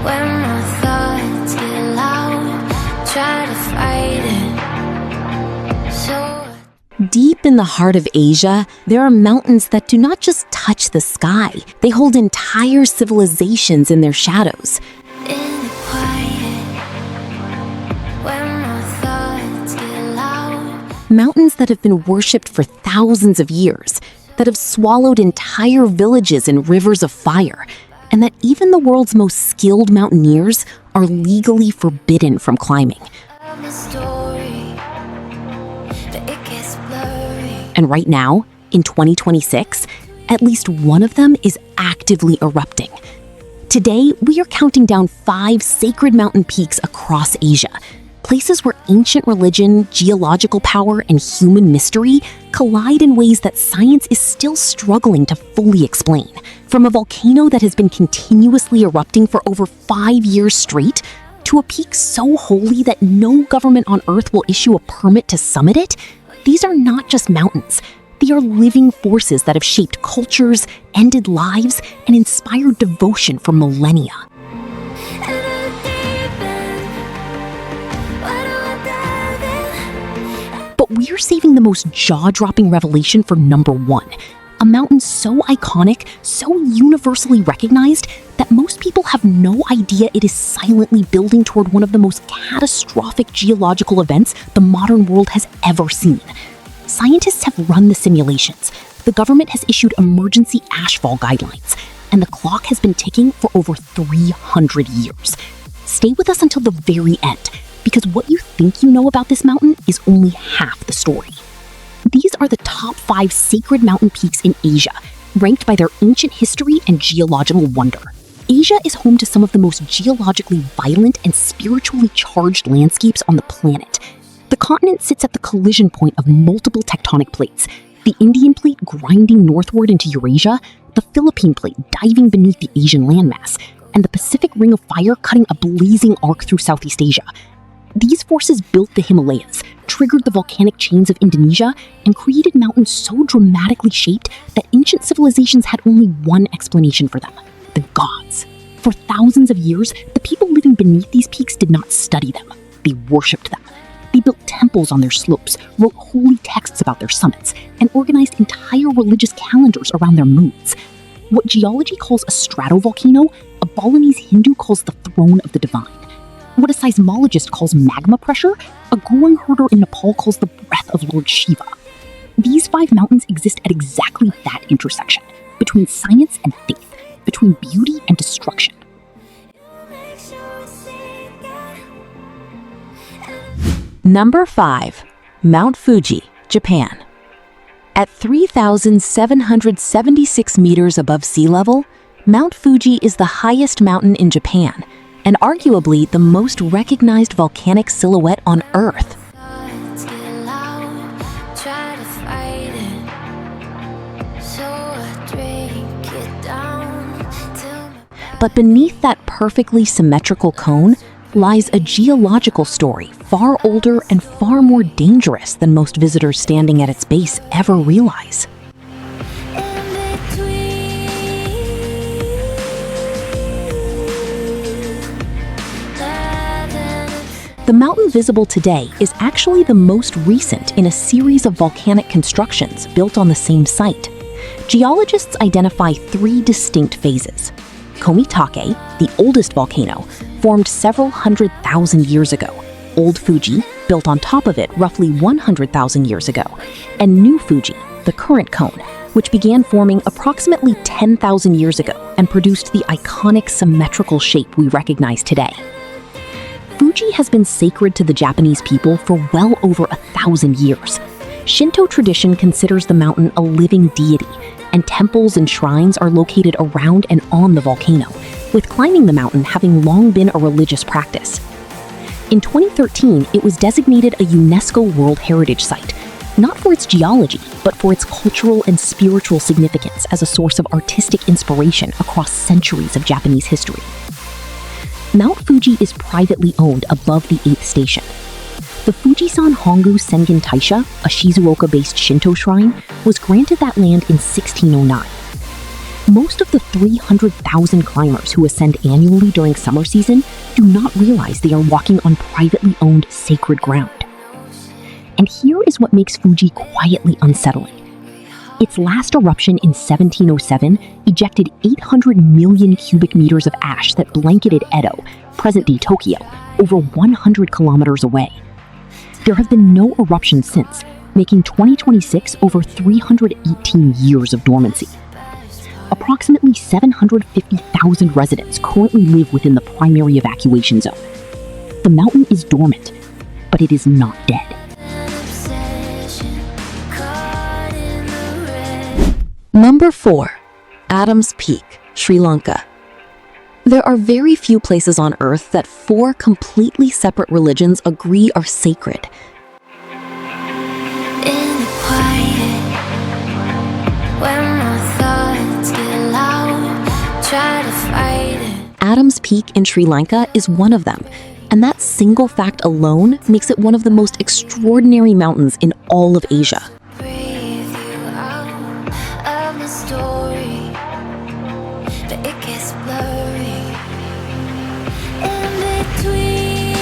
When my thoughts get loud, try to fight it. So Deep in the heart of Asia, there are mountains that do not just touch the sky. They hold entire civilizations in their shadows. in the quiet, when my thoughts get loud. Mountains that have been worshipped for thousands of years, that have swallowed entire villages in rivers of fire, and that even the world's most skilled mountaineers are legally forbidden from climbing. Tell the story, but it gets blurry. And right now, in 2026, at least one of them is actively erupting. Today, we are counting down 5 sacred mountain peaks across Asia, places where ancient religion, geological power, and human mystery collide in ways that science is still struggling to fully explain. From a volcano that has been continuously erupting for over 5 years straight, to a peak so holy that no government on Earth will issue a permit to summit it, these are not just mountains. They are living forces that have shaped cultures, ended lives, and inspired devotion for millennia. But we're saving the most jaw-dropping revelation for number 1. A mountain so iconic, so universally recognized, that most people have no idea it is silently building toward one of the most catastrophic geological events the modern world has ever seen. Scientists have run the simulations, the government has issued emergency ashfall guidelines, and the clock has been ticking for over 300 years. Stay with us until the very end, because what you think you know about this mountain is only half the story. These are the top 5 sacred mountain peaks in Asia, ranked by their ancient history and geological wonder. Asia is home to some of the most geologically violent and spiritually charged landscapes on the planet. The continent sits at the collision point of multiple tectonic plates, the Indian plate grinding northward into Eurasia, the Philippine plate diving beneath the Asian landmass, and the Pacific Ring of Fire cutting a blazing arc through Southeast Asia. These forces built the Himalayas, triggered the volcanic chains of Indonesia, and created mountains so dramatically shaped that ancient civilizations had only one explanation for them: the gods. For thousands of years, the people living beneath these peaks did not study them. They worshipped them. They built temples on their slopes, wrote holy texts about their summits, and organized entire religious calendars around their moons. What geology calls a stratovolcano, a Balinese Hindu calls the throne of the divine. What a seismologist calls magma pressure, a growing herder in Nepal calls the breath of Lord Shiva. These 5 mountains exist at exactly that intersection, between science and faith, between beauty and destruction. Number 5. Mount Fuji, Japan. At 3,776 meters above sea level, Mount Fuji is the highest mountain in Japan, and arguably the most recognized volcanic silhouette on Earth. Thoughts get loud, try to fight it. So I drink it down till my But beneath that perfectly symmetrical cone lies a geological story far older and far more dangerous than most visitors standing at its base ever realize. The mountain visible today is actually the most recent in a series of volcanic constructions built on the same site. Geologists identify 3 distinct phases. Komitake, the oldest volcano, formed several 100,000 years ago. Old Fuji, built on top of it roughly 100,000 years ago. And New Fuji, the current cone, which began forming approximately 10,000 years ago and produced the iconic symmetrical shape we recognize today. Fuji has been sacred to the Japanese people for well over 1,000 years. Shinto tradition considers the mountain a living deity, and temples and shrines are located around and on the volcano, with climbing the mountain having long been a religious practice. In 2013, it was designated a UNESCO World Heritage Site, not for its geology, but for its cultural and spiritual significance as a source of artistic inspiration across centuries of Japanese history. Mount Fuji is privately owned above the 8th station. The Fujisan Hongu Sengen Taisha, a Shizuoka-based Shinto shrine, was granted that land in 1609. Most of the 300,000 climbers who ascend annually during summer season do not realize they are walking on privately owned sacred ground. And here is what makes Fuji quietly unsettling. Its last eruption in 1707 ejected 800 million cubic meters of ash that blanketed Edo, present-day Tokyo, over 100 kilometers away. There have been no eruptions since, making 2026 over 318 years of dormancy. Approximately 750,000 residents currently live within the primary evacuation zone. The mountain is dormant, but it is not dead. Number 4. Adam's Peak, Sri Lanka. There are very few places on Earth that 4 completely separate religions agree are sacred. In the quiet, when my thoughts get loud, try to fight it. Adam's Peak in Sri Lanka is one of them, and that single fact alone makes it one of the most extraordinary mountains in all of Asia. Breathe you out of my story, but it gets blurry in between.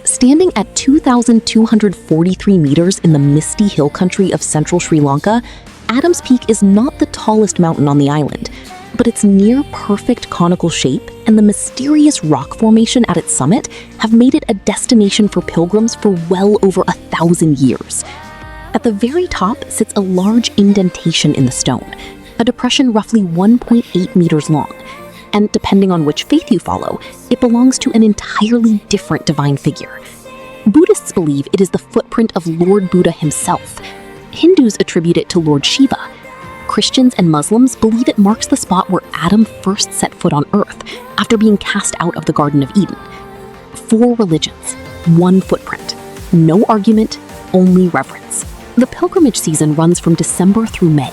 Standing at 2,243 meters in the misty hill country of central Sri Lanka, Adam's Peak is not the tallest mountain on the island, but its near-perfect conical shape and the mysterious rock formation at its summit have made it a destination for pilgrims for well over 1,000 years. At the very top sits a large indentation in the stone, a depression roughly 1.8 meters long, and depending on which faith you follow, it belongs to an entirely different divine figure. Buddhists believe it is the footprint of Lord Buddha himself. Hindus attribute it to Lord Shiva. Christians and Muslims believe it marks the spot where Adam first set foot on Earth after being cast out of the Garden of Eden. 4 religions, 1 footprint. No argument, only reverence. The pilgrimage season runs from December through May,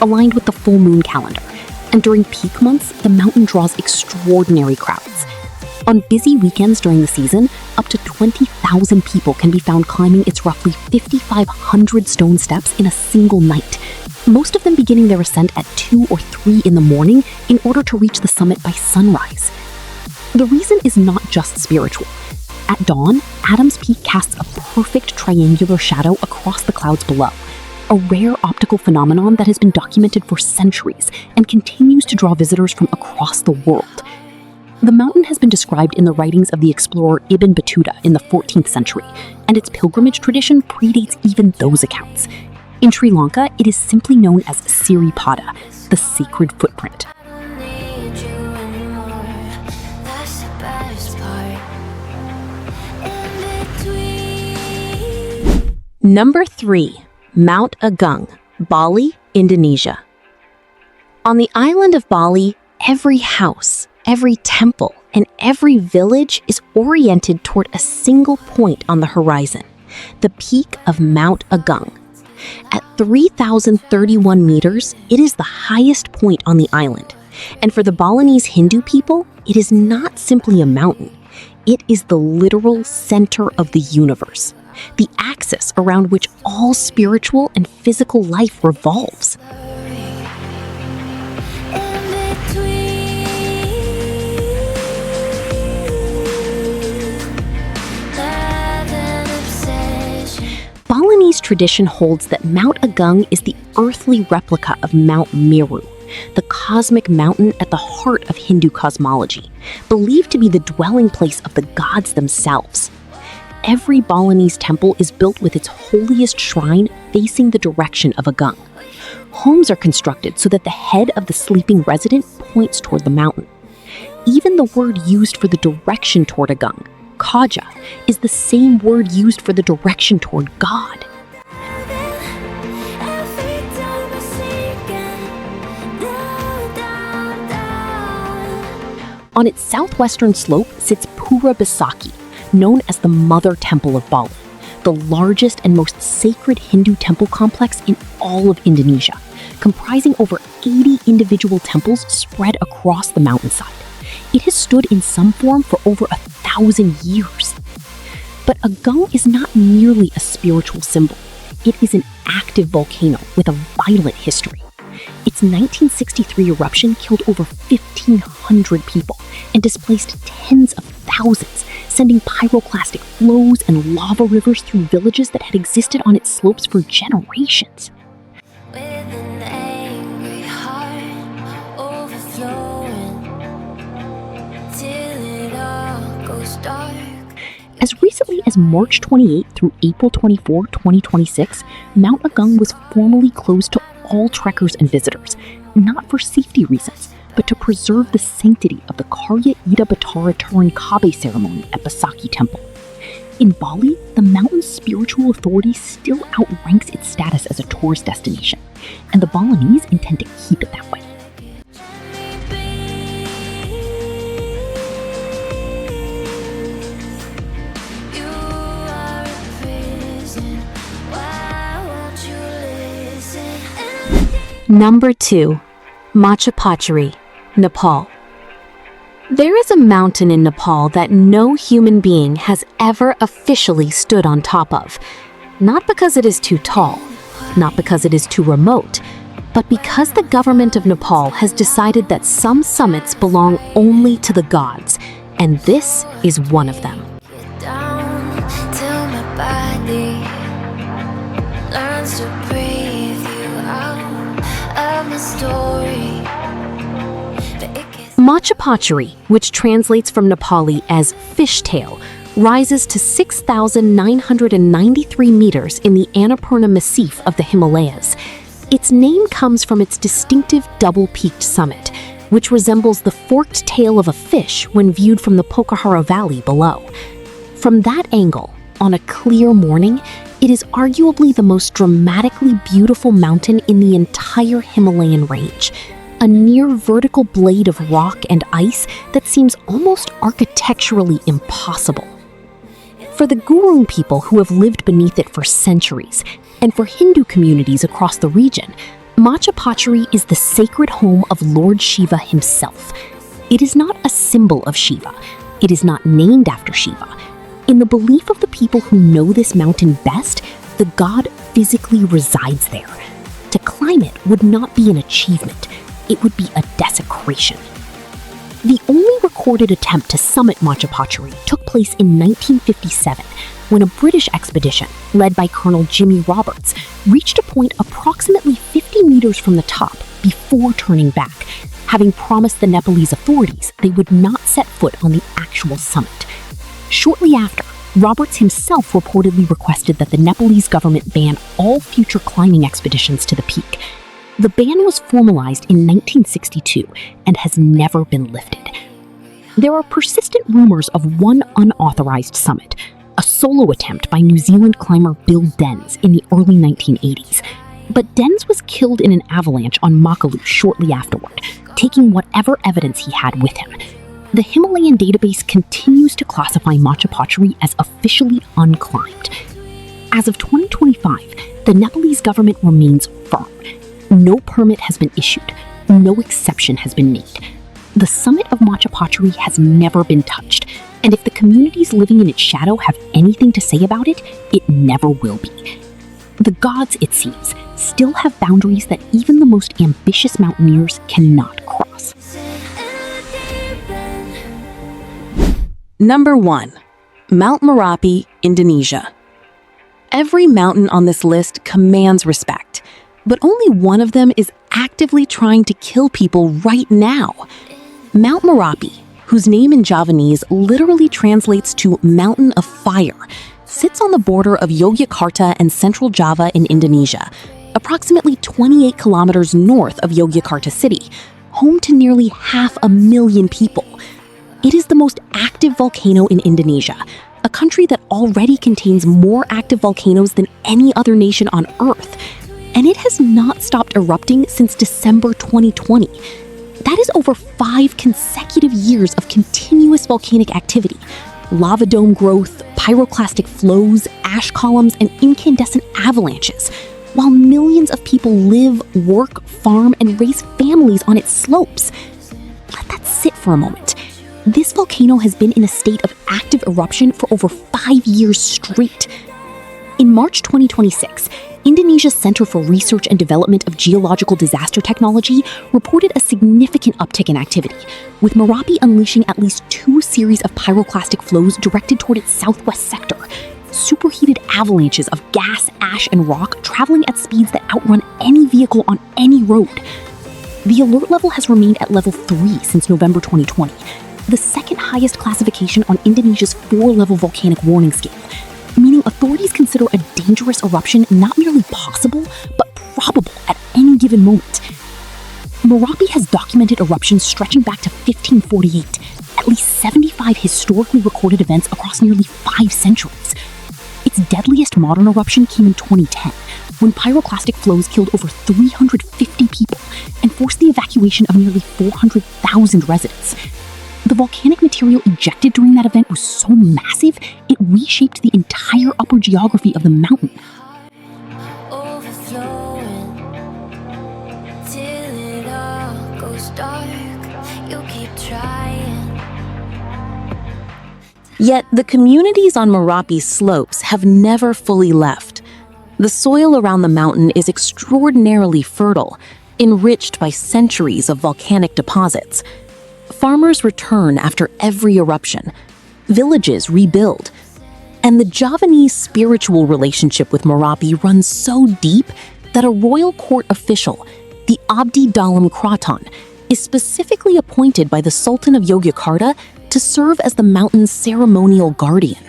aligned with the full moon calendar, and during peak months, the mountain draws extraordinary crowds. On busy weekends during the season, up to 20,000 people can be found climbing its roughly 5,500 stone steps in a single night, most of them beginning their ascent at 2 or 3 in the morning in order to reach the summit by sunrise. The reason is not just spiritual. At dawn, Adam's Peak casts a perfect triangular shadow across the clouds below, a rare optical phenomenon that has been documented for centuries and continues to draw visitors from across the world. The mountain has been described in the writings of the explorer Ibn Battuta in the 14th century, and its pilgrimage tradition predates even those accounts. In Sri Lanka, it is simply known as Siripada, the sacred footprint. I don't need you anymore. That's the best part. In between. Number 3. Mount Agung, Bali, Indonesia. On the island of Bali, every house, every temple, and every village is oriented toward a single point on the horizon, the peak of Mount Agung. At 3,031 meters, it is the highest point on the island. And for the Balinese Hindu people, it is not simply a mountain. It is the literal center of the universe, the axis around which all spiritual and physical life revolves. Balinese tradition holds that Mount Agung is the earthly replica of Mount Meru, the cosmic mountain at the heart of Hindu cosmology, believed to be the dwelling place of the gods themselves. Every Balinese temple is built with its holiest shrine facing the direction of Agung. Homes are constructed so that the head of the sleeping resident points toward the mountain. Even the word used for the direction toward Agung, Kaja, is the same word used for the direction toward God. On its southwestern slope sits Pura Besaki, known as the Mother Temple of Bali, the largest and most sacred Hindu temple complex in all of Indonesia, comprising over 80 individual temples spread across the mountainside. It has stood in some form for over 1,000 years. But Agung is not merely a spiritual symbol. It is an active volcano with a violent history. Its 1963 eruption killed over 1,500 people and displaced tens of thousands, sending pyroclastic flows and lava rivers through villages that had existed on its slopes for generations. With an angry heart overflowing till it all goes dark. As recently as March 28 through April 24, 2026, Mount Agung was formally closed to all trekkers and visitors, not for safety reasons, but to preserve the sanctity of the Karya Ida Batara Turin Kabe ceremony at Basaki Temple. In Bali, the mountain's spiritual authority still outranks its status as a tourist destination, and the Balinese intend to keep it that way. You are a prison. Why won't you listen? Number 2. Machapuchare, Nepal. There is a mountain in Nepal that no human being has ever officially stood on top of. Not because it is too tall, not because it is too remote, but because the government of Nepal has decided that some summits belong only to the gods, and this is one of them. Down till my body learns to breathe you out of my story. But it gets Machapuchare, which translates from Nepali as fishtail, rises to 6,993 meters in the Annapurna Massif of the Himalayas. Its name comes from its distinctive double-peaked summit, which resembles the forked tail of a fish when viewed from the Pokhara Valley below. From that angle, on a clear morning, it is arguably the most dramatically beautiful mountain in the entire Himalayan range, a near vertical blade of rock and ice that seems almost architecturally impossible. For the Gurung people who have lived beneath it for centuries, and for Hindu communities across the region, Machapuchare is the sacred home of Lord Shiva himself. It is not a symbol of Shiva. It is not named after Shiva. In the belief of the people who know this mountain best, the god physically resides there. To climb it would not be an achievement. It would be a desecration. The only recorded attempt to summit Machapuchare took place in 1957, when a British expedition, led by Colonel Jimmy Roberts, reached a point approximately 50 meters from the top before turning back, having promised the Nepalese authorities they would not set foot on the actual summit. Shortly after, Roberts himself reportedly requested that the Nepalese government ban all future climbing expeditions to the peak. The ban was formalized in 1962 and has never been lifted. There are persistent rumors of one unauthorized summit, a solo attempt by New Zealand climber Bill Denz in the early 1980s. But Denz was killed in an avalanche on Makalu shortly afterward, taking whatever evidence he had with him. The Himalayan database continues to classify Machapuchare as officially unclimbed. As of 2025, the Nepalese government remains firm. No permit has been issued. No exception has been made. The summit of Machapuchare has never been touched, and if the communities living in its shadow have anything to say about it, it never will be. The gods, it seems, still have boundaries that even the most ambitious mountaineers cannot cross. Number 1. Mount Merapi, Indonesia. Every mountain on this list commands respect, but only one of them is actively trying to kill people right now. Mount Merapi, whose name in Javanese literally translates to Mountain of Fire, sits on the border of Yogyakarta and Central Java in Indonesia, approximately 28 kilometers north of Yogyakarta City, home to nearly 500,000 people. It is the most active volcano in Indonesia, a country that already contains more active volcanoes than any other nation on Earth, and it has not stopped erupting since December 2020. That is over 5 consecutive years of continuous volcanic activity, lava dome growth, pyroclastic flows, ash columns, and incandescent avalanches, while millions of people live, work, farm, and raise families on its slopes. Let that sit for a moment. This volcano has been in a state of active eruption for over 5 years straight. In March 2026, Indonesia's Center for Research and Development of Geological Disaster Technology reported a significant uptick in activity, with Merapi unleashing at least 2 series of pyroclastic flows directed toward its southwest sector. Superheated avalanches of gas, ash, and rock traveling at speeds that outrun any vehicle on any road. The alert level has remained at level 3 since November 2020, the second highest classification on Indonesia's 4-level volcanic warning scale, meaning authorities consider a dangerous eruption not merely possible, but probable at any given moment. Merapi has documented eruptions stretching back to 1548, at least 75 historically recorded events across nearly 5 centuries. Its deadliest modern eruption came in 2010, when pyroclastic flows killed over 350 people and forced the evacuation of nearly 400,000 residents. The volcanic material ejected during that event was so massive, it reshaped the entire upper geography of the mountain. Overflowing till it all goes dark. You keep trying. Yet the communities on Merapi's slopes have never fully left. The soil around the mountain is extraordinarily fertile, enriched by centuries of volcanic deposits. Farmers return after every eruption. Villages rebuild. And the Javanese spiritual relationship with Merapi runs so deep that a royal court official, the Abdi Dalam Kraton, is specifically appointed by the Sultan of Yogyakarta to serve as the mountain's ceremonial guardian,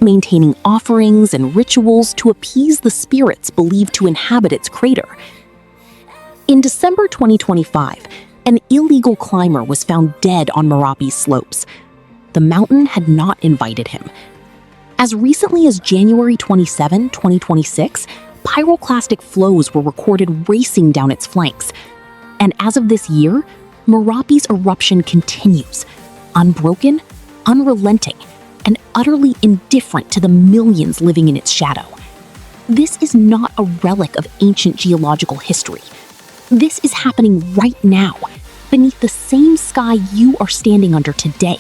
maintaining offerings and rituals to appease the spirits believed to inhabit its crater. In December 2025, an illegal climber was found dead on Merapi's slopes. The mountain had not invited him. As recently as January 27, 2026, pyroclastic flows were recorded racing down its flanks. And as of this year, Merapi's eruption continues, unbroken, unrelenting, and utterly indifferent to the millions living in its shadow. This is not a relic of ancient geological history. This is happening right now, beneath the same sky you are standing under today.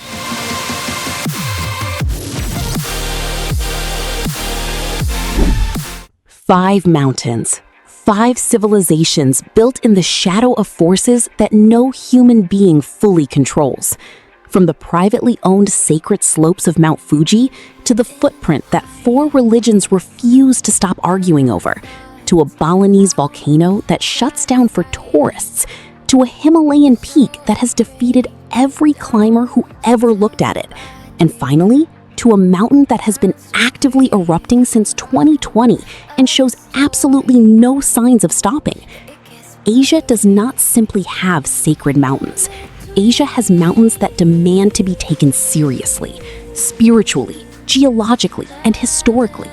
Five mountains, 5 civilizations built in the shadow of forces that no human being fully controls. From the privately owned sacred slopes of Mount Fuji to the footprint that 4 religions refuse to stop arguing over, to a Balinese volcano that shuts down for tourists, to a Himalayan peak that has defeated every climber who ever looked at it, and finally, to a mountain that has been actively erupting since 2020 and shows absolutely no signs of stopping. Asia does not simply have sacred mountains. Asia has mountains that demand to be taken seriously, spiritually, geologically, and historically.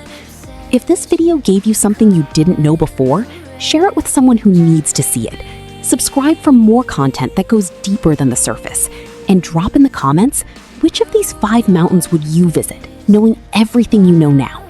If this video gave you something you didn't know before, share it with someone who needs to see it. Subscribe for more content that goes deeper than the surface, and drop in the comments which of these 5 mountains would you visit, knowing everything you know now.